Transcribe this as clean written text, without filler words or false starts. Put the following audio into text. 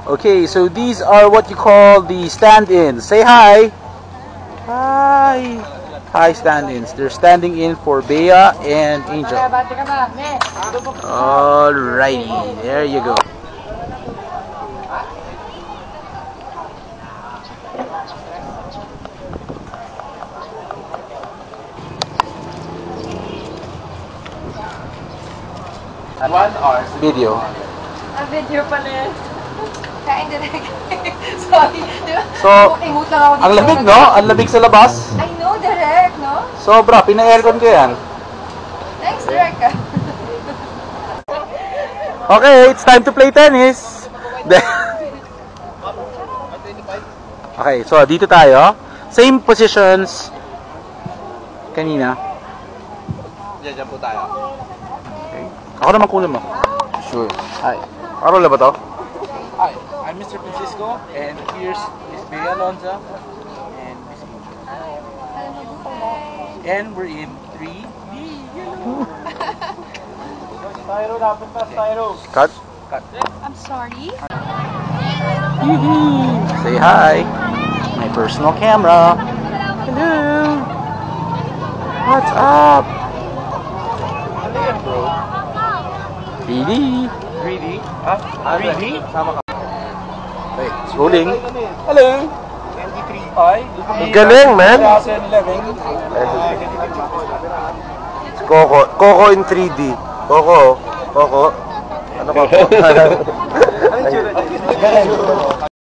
Okay, so these are what you call the stand-ins. Say hi. Hi. Hi, stand-ins. They're standing in for Bea and Angel. Alrighty, there you go. Video. Video pala yan. Kain direct. Sorry. So, ang lamig, no? Ang lamig sa labas. I know, direct, no? Sobra, pina-aircon ko yan. Thanks, direct. Okay, it's time to play tennis. Okay, so dito tayo. Same positions kanina. Diyan po tayo. Okay. Ako naman kunin mo. Sure. Hi. Parola ba to? Hi, I'm Mr. Francisco, and here's Miss Bea Alonza and Miss Angel. And we're in 3D. Styro, dapat na styro. Cut. Cut. I'm sorry. Say hi. My personal camera. Hello. What's up? Ano yan, bro? 3D. 3D? Ha? 3D? Sama ka. Okay, it's rolling. Hello. 23. Hi. Ang galing, man. 2011. Coco in 3D. Coco. Ano Coco? Ano yung tsura dyan?